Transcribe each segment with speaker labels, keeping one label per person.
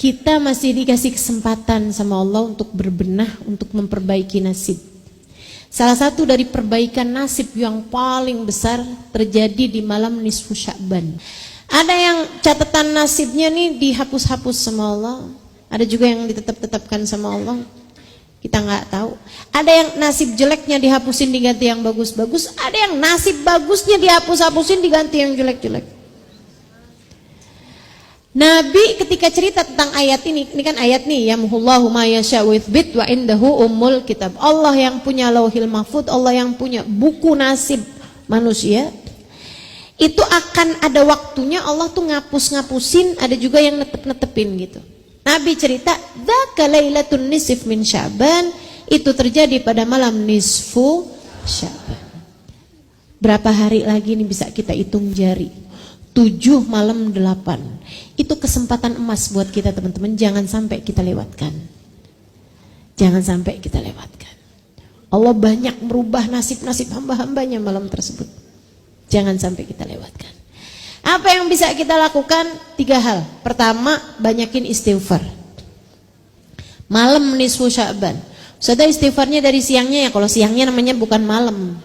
Speaker 1: kita masih dikasih kesempatan sama Allah untuk berbenah, untuk memperbaiki nasib. Salah satu dari perbaikan nasib yang paling besar terjadi di malam nisfu Sya'ban. Ada yang catatan nasibnya nih dihapus-hapus sama Allah, ada juga yang ditetap-tetapkan sama Allah. Kita nggak tahu. Ada yang nasib jeleknya dihapusin diganti yang bagus-bagus, ada yang nasib bagusnya dihapus-hapusin diganti yang jelek-jelek. Nabi ketika cerita tentang ayat ini kan ayat nih, yamhullahu ma yasha'u yuthbit wa indahu ummul kitab. Allah yang punya lauhil mahfud, Allah yang punya buku nasib manusia. Itu akan ada waktunya Allah tuh ngapus-ngapusin, ada juga yang netep-netepin gitu. Nabi cerita, dzaka lailatun nisf min Sya'ban, itu terjadi pada malam nisfu Sya'ban. Berapa hari lagi nih bisa kita hitung jari? 7 malam 8. Itu kesempatan emas buat kita teman-teman, jangan sampai kita lewatkan. Jangan sampai kita lewatkan. Allah banyak merubah nasib-nasib hamba-hambanya malam tersebut. Jangan sampai kita lewatkan. Apa yang bisa kita lakukan? 3 hal. Pertama, banyakin istighfar. Malam nisfu Sya'ban. Sudah istighfarnya dari siangnya ya. Kalau siangnya namanya bukan malam.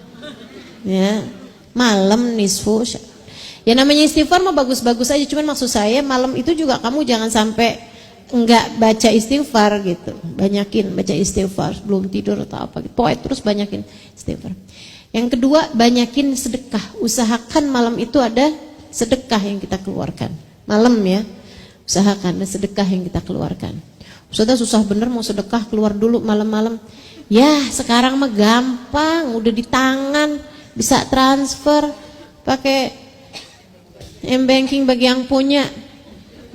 Speaker 1: Ya, malam nisfu Sya'ban. Ya namanya istighfar mah bagus-bagus aja, cuman maksud saya malam itu juga kamu jangan sampai enggak baca istighfar gitu. Banyakin baca istighfar sebelum tidur atau apa gitu. Pokoknya terus banyakin istighfar. Yang kedua, banyakin sedekah. Usahakan malam itu ada sedekah yang kita keluarkan. Malam ya, usahakan ada sedekah yang kita keluarkan. Sudah susah bener mau sedekah, keluar dulu malam-malam. Ya sekarang mah gampang, udah di tangan, bisa transfer pakai M-banking bagi yang punya,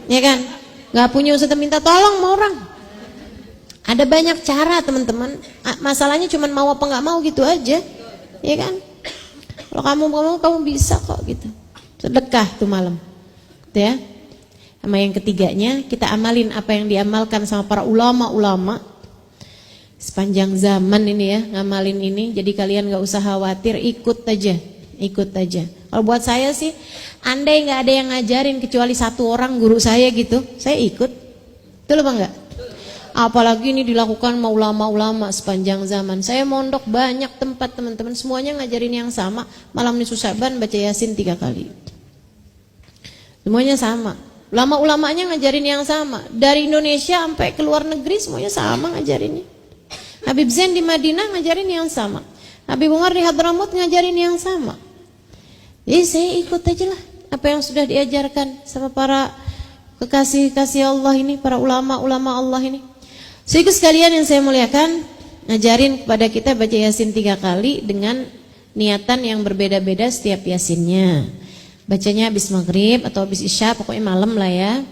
Speaker 1: ya kan? Gak punya usah minta tolong sama orang. Ada banyak cara teman-teman. Masalahnya cuma mau apa nggak mau gitu aja, ya kan? Kalau kamu bisa kok gitu. Sedekah tuh malam, gitu ya. Sama yang ketiganya, kita amalin apa yang diamalkan sama para ulama-ulama sepanjang zaman ini ya, ngamalin ini. Jadi kalian nggak usah khawatir, ikut aja. Kalau buat saya sih, andai nggak ada yang ngajarin kecuali 1 orang guru saya gitu, saya ikut. Betul apa enggak? Apalagi ini dilakukan sama ulama-ulama sepanjang zaman. Saya mondok banyak tempat teman-teman, semuanya ngajarin yang sama. Malam nisfu Sya'ban baca Yasin 3 kali. Semuanya sama. Ulama-ulamanya ngajarin yang sama. Dari Indonesia sampai ke luar negeri semuanya sama ngajarinnya. Habib Zain di Madinah ngajarin yang sama. Habib Umar di Hadramut ngajarin yang sama. Jadi saya ikut aja lah apa yang sudah diajarkan sama para kekasih-kasih Allah ini, para ulama-ulama Allah ini. Saudara sekalian yang saya muliakan, ngajarin kepada kita baca Yasin 3 kali dengan niatan yang berbeda-beda setiap Yasinnya. Bacanya habis maghrib atau habis isya, pokoknya malam lah ya.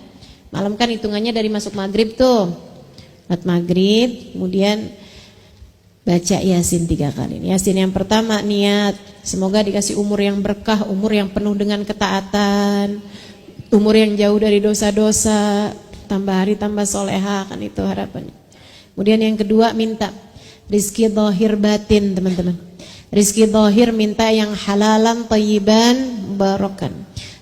Speaker 1: Malam kan hitungannya dari masuk maghrib tuh. Salat maghrib, kemudian baca Yasin 3 kali. Yasin yang pertama niat, semoga dikasih umur yang berkah, umur yang penuh dengan ketaatan, umur yang jauh dari dosa-dosa, tambah hari tambah soleha, kan itu harapannya. Kemudian yang kedua minta rizki zahir batin teman-teman. Rizki zahir minta yang halalan, thayyiban, mubarakan.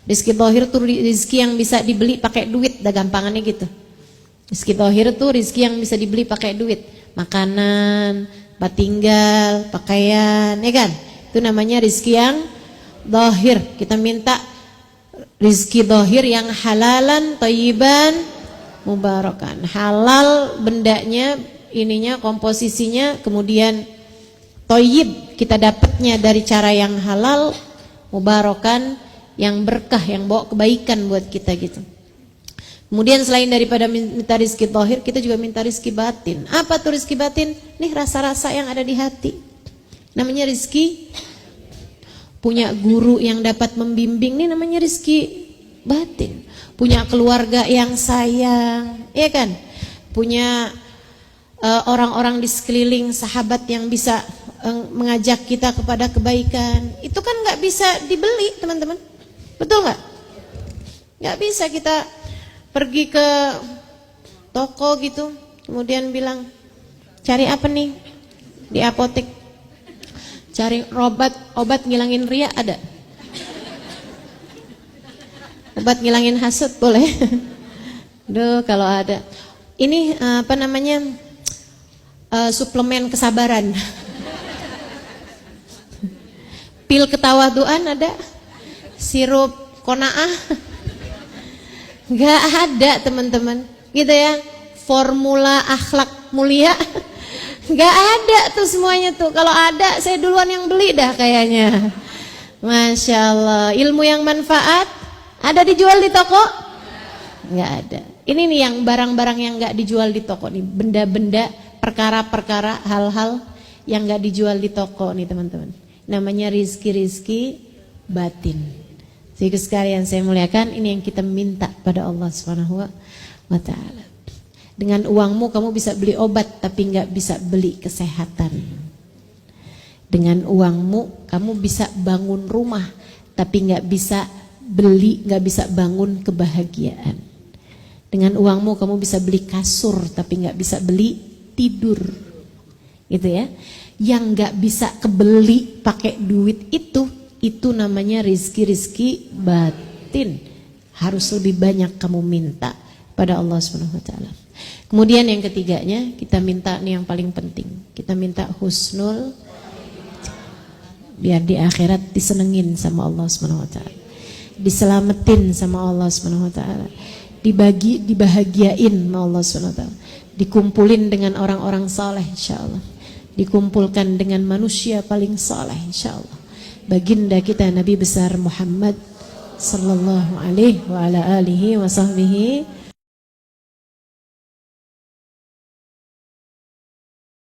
Speaker 1: Rizki zahir tuh rizki yang bisa dibeli pakai duit, dah gampangannya gitu. Rizki zahir tuh rizki yang bisa dibeli pakai duit, makanan, tempat tinggal, pakaian, ya kan? Itu namanya rizki yang zahir. Kita minta rizki zahir yang halalan, thayyiban, mubarakan. Halal bendanya, ininya, komposisinya, kemudian thayyib kita dapatnya dari cara yang halal, mubarakan yang berkah, yang bawa kebaikan buat kita gitu. Kemudian selain daripada minta rizki zahir, kita juga minta rizki batin. Apa tuh rizki batin? Nih rasa-rasa yang ada di hati. Namanya rizki. Punya guru yang dapat membimbing, nih namanya rizki batin. Punya keluarga yang sayang, ya kan? Punya orang-orang di sekeliling, sahabat yang bisa mengajak kita kepada kebaikan. Itu kan nggak bisa dibeli teman-teman. Betul nggak? Nggak bisa kita pergi ke toko gitu, kemudian bilang, cari apa nih di apotek? Cari obat ngilangin ria ada? Obat ngilangin hasut boleh? Duh, kalau ada. Ini apa namanya? Suplemen kesabaran. Pil ketawaduan ada. Sirup qanaah. Gak ada teman-teman. Gitu ya. Formula akhlak mulia. Gak ada tuh semuanya tuh. Kalau ada saya duluan yang beli dah kayaknya. Masya Allah. Ilmu yang manfaat ada dijual di toko? Gak ada. Ini nih yang barang-barang yang gak dijual di toko nih. Benda-benda, perkara-perkara, hal-hal yang gak dijual di toko nih teman-teman. Namanya rizki-rizki batin. Jadi sekalian saya muliakan, ini yang kita minta pada Allah Subhanahu wa ta'ala. Dengan uangmu kamu bisa beli obat tapi gak bisa beli kesehatan. Dengan uangmu kamu bisa bangun rumah tapi gak bisa beli, gak bisa bangun kebahagiaan. Dengan uangmu kamu bisa beli kasur tapi gak bisa beli tidur. Gitu ya. Yang gak bisa kebeli pakai duit itu namanya rizki-rizki batin. Harus lebih banyak kamu minta pada Allah Subhanahu wa ta'ala. Kemudian yang ketiganya kita minta nih yang paling penting. Kita minta husnul, biar di akhirat disenengin sama Allah Subhanahu wa ta'ala. Diselamatin sama Allah Subhanahu wa ta'ala. Dibahagiain sama Allah Subhanahu wa ta'ala. Dikumpulin dengan orang-orang saleh insyaallah. Dikumpulkan dengan manusia paling saleh insyaallah. Baginda kita Nabi besar Muhammad sallallahu alaihi wa ala alihi wa sahbihi